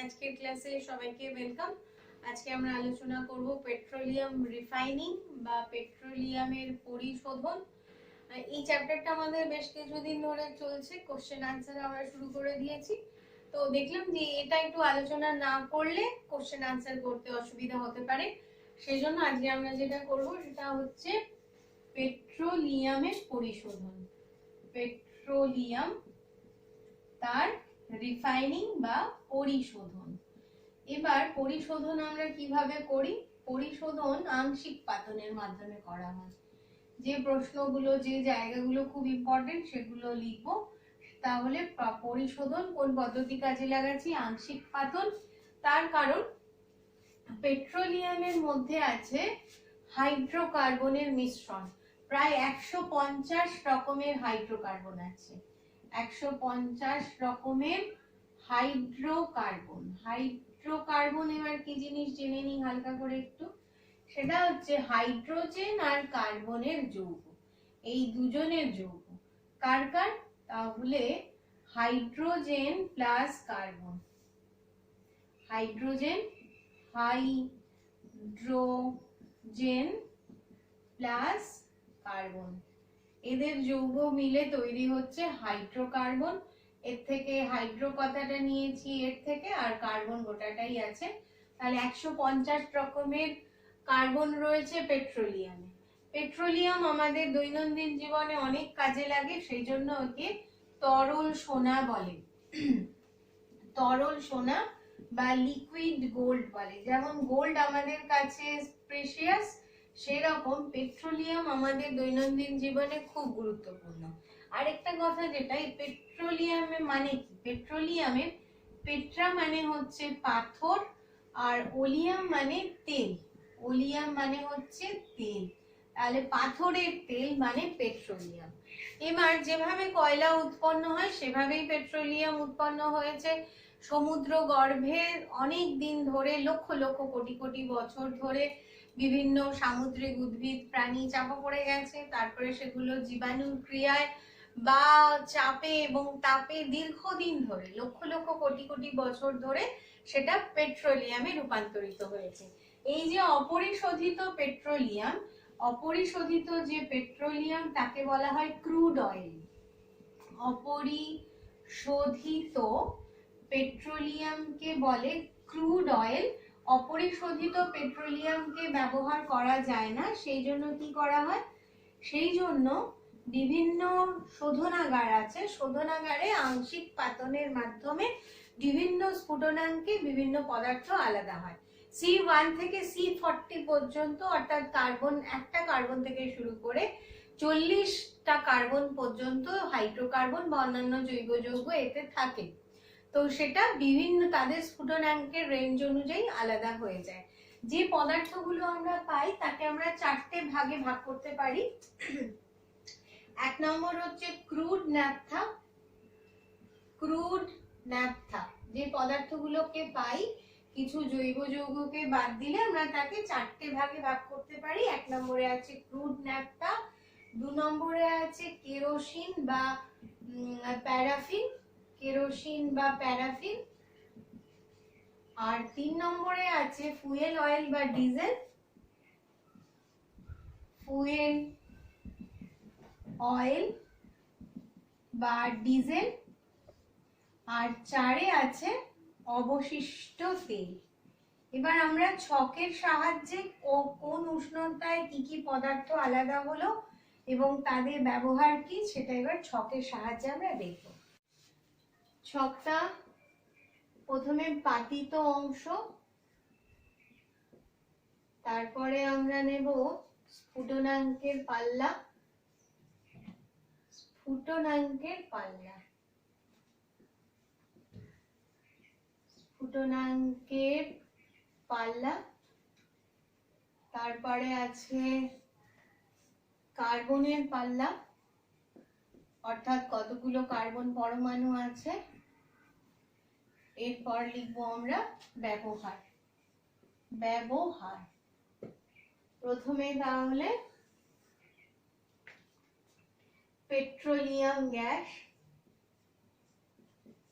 আজকের ক্লাসে সবাইকে ওয়েলকাম। আজকে আমরা আলোচনা করব পেট্রোলিয়াম রিফাইনিং বা পেট্রোলিয়ামের পরিশোধন। এই চ্যাপ্টারটা আমাদের বেশ কিছুদিন ধরে চলছে, কোশ্চেন আনসার আমরা শুরু করে দিয়েছি। তো দেখলাম যে এটা একটু আলোচনা না করলে কোশ্চেন আনসার করতে অসুবিধা হতে পারে, সেই জন্য আজকে আমরা যেটা করব সেটা হচ্ছে পেট্রোলিয়ামের পরিশোধন। পেট্রোলিয়াম তার রিফাইনিং বা পরিশোধন। এবার পরিশোধন আমরা কিভাবে করি? পরিশোধন আংশিক পাতনের মাধ্যমে করা হয়। যে প্রশ্নগুলো, যে জায়গাগুলো খুব ইম্পর্টেন্ট সেগুলো লিখব। তাহলে পরিশোধন কোন পদ্ধতি কাজে লাগাচ্ছি? আংশিক পাতন। তার কারণ পেট্রোলিয়ামের মধ্যে আছে হাইড্রোকার্বনের মিশ্রণ। প্রায় 150 রকমের হাইড্রোকার্বন আছে। 150 রকমের হাইড্রোকার্বন। হাইড্রোকার্বন এবার কি জিনিস জেনে নিই হালকা করে একটু। সেটা হচ্ছে হাইড্রোজেন আর কার্বনের যৌগ, এই দুজনের যৌগ। কার কার? তাহলে hydrogen plus carbon, hydrogen hydrogen plus carbon, এদের যৌগ মিলে তৈরি হচ্ছে হাইড্রোকার্বন। এর থেকে হাইড্রো কথাটা নিয়েছি এর থেকে, আর কার্বন গোটাটাই আছে। তাহলে 150 রকমের কার্বন রয়েছে পেট্রোলিয়ামে। পেট্রোলিয়াম আমাদের দৈনন্দিন জীবনে অনেক কাজে লাগে, সেই জন্য ওকে তরল সোনা বলে। তরল সোনা বা লিকুইড গোল্ড বলে। যেমন গোল্ড আমাদের কাছে প্রেশিয়াস, সেরকম পেট্রোলিয়াম আমাদের দৈনন্দিন জীবনে খুব গুরুত্বপূর্ণ। আরেকটা কথা, যেটা পেট্রোলিয়ামে মানে কি? পেট্রোলিয়ামে পেট্রা মানে হচ্ছে পাথর, আর ওলিয়াম মানে তেল। ওলিয়াম মানে হচ্ছে তেল, তাহলে পাথরের তেল মানে পেট্রোলিয়াম। এবার যেভাবে কয়লা উৎপন্ন হয় সেভাবেই পেট্রোলিয়াম উৎপন্ন হয়েছে। সমুদ্র গর্ভে অনেক দিন ধরে, লক্ষ লক্ষ কোটি কোটি বছর ধরে বিভিন্ন সামুদ্রিক উদ্ভিদ প্রাণী চাপা পড়ে গেছে। তারপরে সেগুলো জীবাণুর ক্রিয়ায় বা চাপে এবং তাপে দীর্ঘদিন ধরে, লক্ষ লক্ষ কোটি কোটি বছর ধরে সেটা পেট্রোলিয়ামে রূপান্তরিত হয়েছে। এই যে অপরিশোধিত পেট্রোলিয়াম, অপরিশোধিত যে পেট্রোলিয়াম তাকে বলা হয় ক্রুড অয়েল। অপরিশোধিত পেট্রোলিয়ামকে বলে ক্রুড অয়েল। অপরিশোধিত পেট্রোলিয়ামকে ব্যবহার করা যায় না, সেই জন্য কি করা হয়? সেই জন্য বিভিন্ন শোধনাগার আছে, শোধনাগারে আংশিক পাতনের মাধ্যমে বিভিন্ন স্ফুটনাঙ্কে বিভিন্ন পদার্থ আলাদা হয়। C1 থেকে C40 পর্যন্ত, অর্থাৎ কার্বন, একটা কার্বন থেকে শুরু করে 40টা কার্বন পর্যন্ত হাইড্রোকার্বন বা অন্যান্য জৈব যৌগ এতে থাকে। তো সেটা বিভিন্ন তাদের স্ফুটনাঙ্কের রেঞ্জ অনুযায়ী আলাদা হয়ে যায়। যে পদার্থগুলো আমরা পাই তাকে আমরা 4টে ভাগে ভাগ করতে পারি। এক নম্বর হচ্ছে ক্রুড ন্যাপথা। ক্রুড ন্যাপথা, যে পদার্থগুলোকে পাই কিছু জৈব যৌগকে বাদ দিলে আমরা তাকে 4টে ভাগে ভাগ করতে পারি। এক নম্বরে আছে ক্রুড ন্যাপথা, 2 নম্বরে আছে কেরোসিন বা প্যারাফিন, কেরোসিন বা প্যারাফিন, আর 3 নম্বরে আছে ফুয়েল অয়েল বা ডিজেল, ফুয়েল অয়েল বা ডিজেল, আর 4এ আছে অবশিষ্ট তেল। এবার আমরা ছকের সাহায্যে কোন উষ্ণতায় কি কি পদার্থ আলাদা হলো এবং তাদের ব্যবহার কি সেটা এবার ছকের সাহায্যে আমরা দেখব। ছকটা প্রথমে পাতিত অংশ, তারপরে আমরা নেব স্ফুটনাঙ্কের পাল্লা, স্ফুটনাঙ্কের পাল্লা, স্ফুটনাঙ্কের পাল্লা, তারপরে আছে কার্বনের পাল্লা, অর্থাৎ কতগুলো কার্বন পরমাণু আছে। এরপর লিখবো আমরা ব্যবহার। ব্যবহার প্রথমে তাহলে পেট্রোলিয়াম গ্যাস,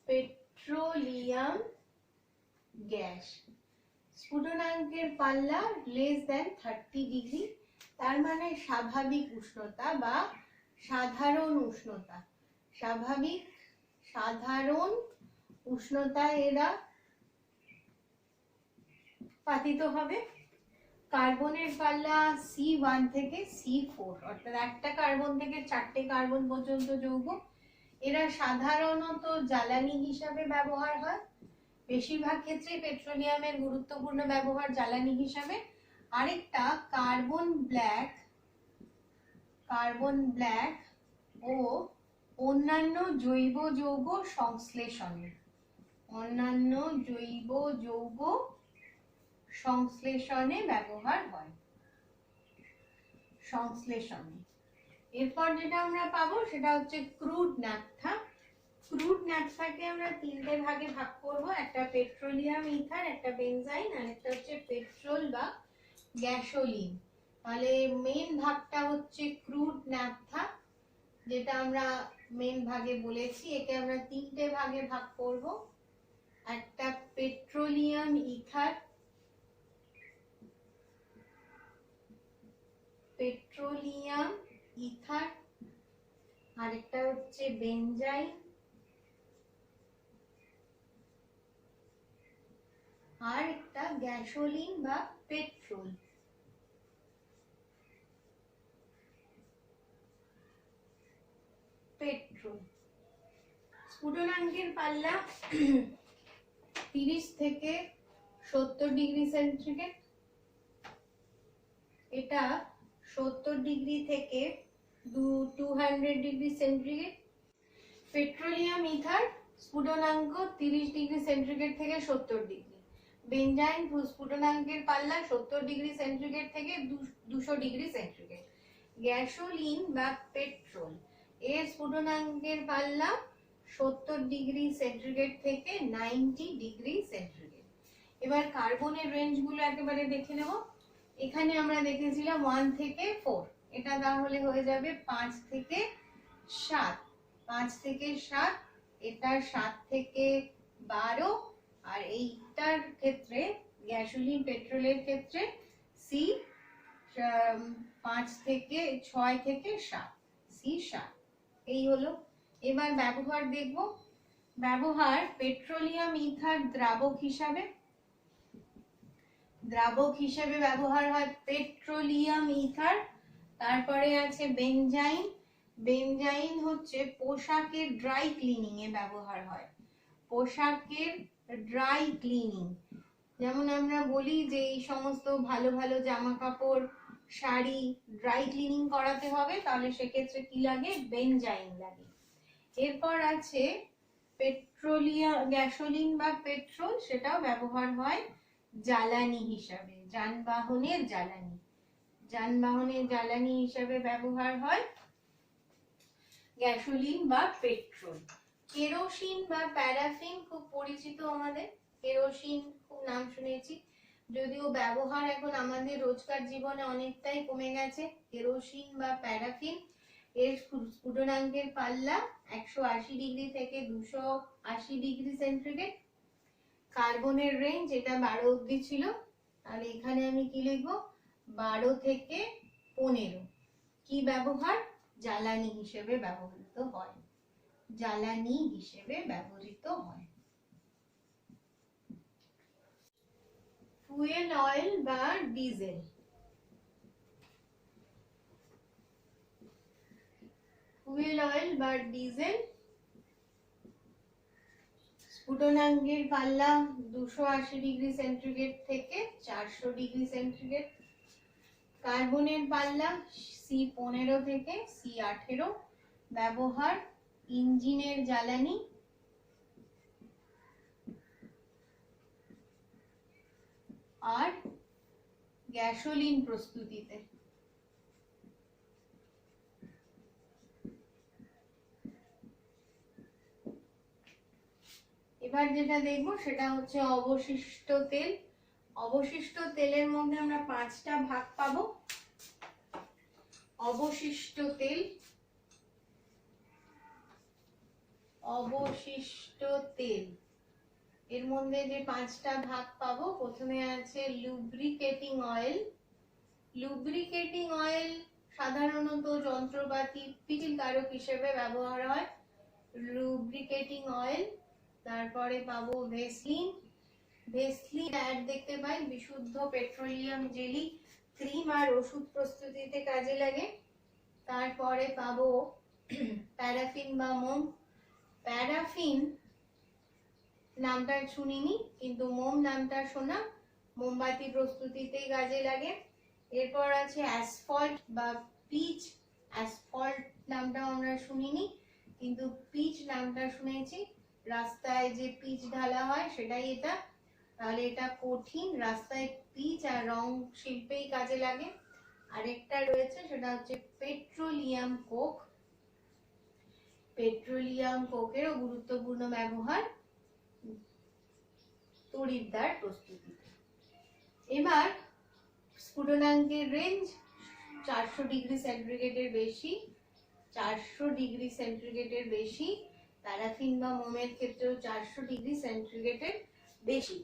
পেট্রোলিয়াম গ্যাস। স্ফুটনাঙ্কের পাল্লা লেস দেন 30 ডিগ্রি, তার মানে স্বাভাবিক উষ্ণতা বা সাধারণ উষ্ণতা। স্বাভাবিক সাধারণ উষ্ণতায় এরা পাতিত হবে। কার্বনের পাল্লা C1 থেকে C4, অর্থাৎ একটা কার্বন থেকে 4টে কার্বন পর্যন্ত যৌগ। এরা সাধারণত জ্বালানি হিসাবে ব্যবহার হয়। বেশিরভাগ ক্ষেত্রে পেট্রোলিয়ামের গুরুত্বপূর্ণ ব্যবহার জ্বালানি হিসাবে। আরেকটা কার্বন ব্ল্যাক ও অন্যান্য জৈব যৌগ সংশ্লেষণে, অন্যান্য জৈব যৌগ সংশ্লেষণে ব্যবহার হয়। সংশ্লেষণে এরপর যেটা আমরা পাবো সেটা হচ্ছে ক্রুড ন্যাপথা। ক্রুড ন্যাপথাকে আমরা 3টে ভাগে ভাগ করব, একটা পেট্রোলিয়াম ইথার, একটা বেনজাইন, আর একটা হচ্ছে পেট্রোল বা গ্যাসোলিন। তাহলে মেন ভাগটা হচ্ছে ক্রুড ন্যাপথা, যেটা আমরা মেন ভাগে বলেছি। একে আমরা 3টে ভাগে ভাগ করব, একটা পেট্রোলিয়াম ইথার, আরেকটা হচ্ছে বেনজাইন, আর একটা গ্যাসোলিন বা পেট্রোল। স্ফুটনাঙ্কের পাল্লা 30 থেকে 70 ডিগ্রি সেন্টিগ্রেড। এটা 70 ডিগ্রি থেকে 200 ডিগ্রি সেন্টিগ্রেড। পেট্রোলিয়াম ইথার স্ফুটনাঙ্ক 30 ডিগ্রি সেন্টিগ্রেড থেকে 70 ডিগ্রি। বেনজাইন স্ফুটনাঙ্কের পাল্লা 70 ডিগ্রি সেন্টিগ্রেড থেকে 200 ডিগ্রি সেন্টিগ্রেড। গ্যাসোলিন বা পেট্রোল এর স্ফুটনাঙ্কের পাল্লা 70 ডিগ্রি সেন্টিগ্রেড থেকে 90 ডিগ্রি সেন্টিগ্রেড। এবার কার্বনের রেঞ্জগুলো একেবারে দেখে নেব। এখানে আমরা দেখেছিলাম 1 থেকে 4, এটা তাহলে হয়ে যাবে 5 থেকে 7, 5 থেকে 7, এটা 7 থেকে 12, আর এইটার ক্ষেত্রে গ্যাসোলিন পেট্রোলের ক্ষেত্রে সি 5 থেকে 6 থেকে 7, C7। এই হলো। এবার ব্যবহার দেখব। ব্যবহার পেট্রোলিয়াম ইথার দ্রাবক হিসাবে ব্যবহার হয় পেট্রোলিয়াম ইথার। তারপরে আছে বেনজাইন। বেনজাইন হচ্ছে পোশাকের ড্রাই ক্লিনিং এ ব্যবহার হয়। পোশাকের ড্রাই ক্লিনিং, যেমন আমরা বলি যে এই সমস্ত ভালো ভালো জামা কাপড়, শাড়ি ড্রাই ক্লিনিং করাতে হবে, তাহলে সেক্ষেত্রে কি লাগে? বেনজাইন লাগে। এরপর আছে পেট্রোলিয়াম গ্যাসোলিন বা পেট্রোল, সেটাও ব্যবহার হয় জ্বালানি হিসাবে, যানবাহনের জ্বালানি হিসাবে ব্যবহার হয় গ্যাসোলিন বা পেট্রোল। কেরোসিন বা প্যারাফিন খুব পরিচিত আমাদের। কেরোসিন খুব নাম শুনেছি, যদিও ব্যবহার এখন আমাদের রোজকার জীবনে অনেকটাই কমে গেছে। কেরোসিন বা প্যারাফিন এর স্ফুটনাঙ্কের পাল্লা 180 ডিগ্রি থেকে 280 ডিগ্রি সেন্টিগ্রেড। কার্বনের রেঞ্জ এটা 12 অবধি ছিল, তাহলে এখানে আমি কি লিখবো? 12 থেকে 15। কি ব্যবহার? জ্বালানি হিসেবে ব্যবহৃত হয়। ফুয়েল অয়েল বা ডিজেল। স্ফুটনাঙ্কের পাল্লা 280 ডিগ্রি সেন্টিগ্রেড থেকে 400 ডিগ্রি সেন্টিগ্রেড। কার্বনের পাল্লা C15 থেকে C18। ব্যবহার ইঞ্জিনের জ্বালানি আর গ্যাসোলিন প্রস্তুতিতে। এবার যেটা দেখবো সেটা হচ্ছে অবশিষ্ট তেল। অবশিষ্ট তেলের মধ্যে আমরা 5টা ভাগ পাবো। অবশিষ্ট তেল এর মধ্যে যে 5টা ভাগ পাবো, প্রথমে আছে লুব্রিকেটিং অয়েল। লুব্রিকেটিং অয়েল সাধারণত যন্ত্রপাতি পিচ্ছিল কারক হিসেবে ব্যবহার হয়, লুব্রিকেটিং অয়েল। তারপরে পাবো ভেসলিন। ভেসলিন অ্যাড দেখতে পাই, বিশুদ্ধ পেট্রোলিয়াম জেলি ক্রিম আর ওষুধ প্রস্তুতিতে কাজে লাগে। তারপরে পাবো প্যারাফিন বা মোম। প্যারাফিন নামটা শুনিনি, কিন্তু মোম নামটা শোনা, মোমবাতি প্রস্তুতিতে কাজে লাগে। এরপর আছে অ্যাসফল্ট বা পিচ। অ্যাসফল্ট নামটা আমরা শুনিনি, কিন্তু পিচ নামটা শুনেছি। রাস্তায় যে পিচ ঢালা হয় সেটাই এটা। তাহলে এটা কঠিন রাস্তায় পিচ আর রং শিল্পেই কাজে লাগে। আরেকটা রয়েছে, সেটা হচ্ছে পেট্রোলিয়াম কোক। পেট্রোলিয়াম কোকেরও গুরুত্বপূর্ণ ব্যবহার তড়িৎদ্বার প্রস্তুতিতে। এবার স্ফুটনাঙ্কের রেঞ্জ 400 ডিগ্রি সেন্টিগ্রেডের বেশি, 400 ডিগ্রি সেন্টিগ্রেডের বেশি। প্যারাফিন বা মোমের ক্ষেত্রেও 400 ডিগ্রি সেন্টিগ্রেডের বেশি।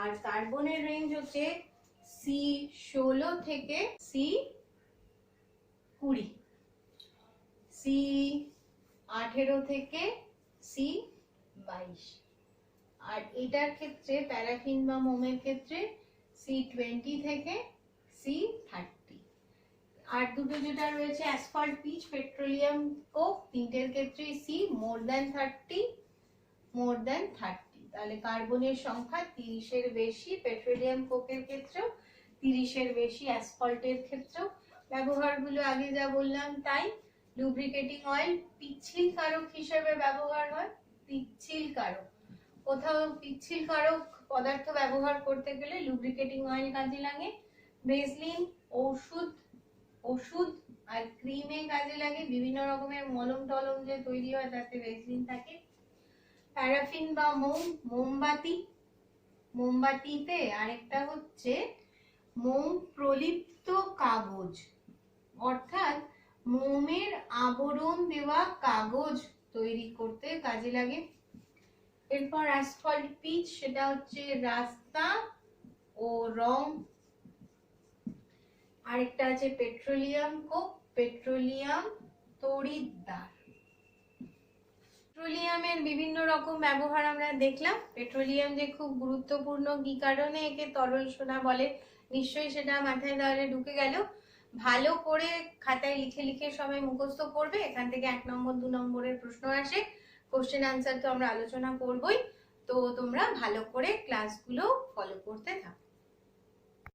আর কার্বনের রেঞ্জ হচ্ছে C16 থেকে C20, C18 থেকে C22। আর এটার ক্ষেত্রে প্যারাফিন বা মোমের ক্ষেত্রে C20 থেকে C30। আর দুটো যেটা রয়েছে অ্যাসফল্ট, পিচ, পেট্রোলিয়াম কোক, তিনটের ক্ষেত্রে C more than 30। তাহলে কার্বনের সংখ্যা 30-এর বেশি পেট্রোলিয়াম কোকের ক্ষেত্রেও, 30-এর বেশি অ্যাসফল্টের ক্ষেত্রেও। ব্যবহারগুলো আগে যা বললাম তাই। লুব্রিকেটিং অয়েল পিচ্ছিল কারক হিসেবে ব্যবহার হয়, পিচ্ছিল কারক। কোথাও পিচ্ছিল কারক পদার্থ ব্যবহার করতে গেলে লুব্রিকেটিং অয়েল কাজে লাগে। ভেসলিন ওষুধ আর ক্রিমে কাজে লাগে, বিভিন্ন রকমের মলম টলম যে তৈরি হয় তাতে ভেসলিন থাকে। প্যারাফিন বা মোম, মোমবাতিতে আরেকটা হচ্ছে মোম প্রলিপ্ত কাগজ, অর্থাৎ মোমের আবরণ দেওয়া কাগজ তৈরি করতে কাজে লাগে। এরপর অ্যাসফল্ট, পিচ, সেটা হচ্ছে রাস্তা ও রং। আরেকটা আছে পেট্রোলিয়াম কোক, পেট্রোলিয়াম তড়িৎদ্বার। পেট্রোলিয়ামের বিভিন্ন রকম ব্যবহার আমরা দেখলাম। পেট্রোলিয়াম যে খুব গুরুত্বপূর্ণ, কি কারণে একে তরল সোনা বলে, নিশ্চয়ই সেটা মাথায় তাহলে ঢুকে গেল। ভালো করে খাতায় লিখে লিখে সবাই মুখস্থ করবে। এখান থেকে 1 নম্বর 2 নম্বরের প্রশ্ন আসে, কোশ্চেন আনসার তো আমরা আলোচনা করবই। তো তোমরা ভালো করে ক্লাসগুলো ফলো করতে থাকো।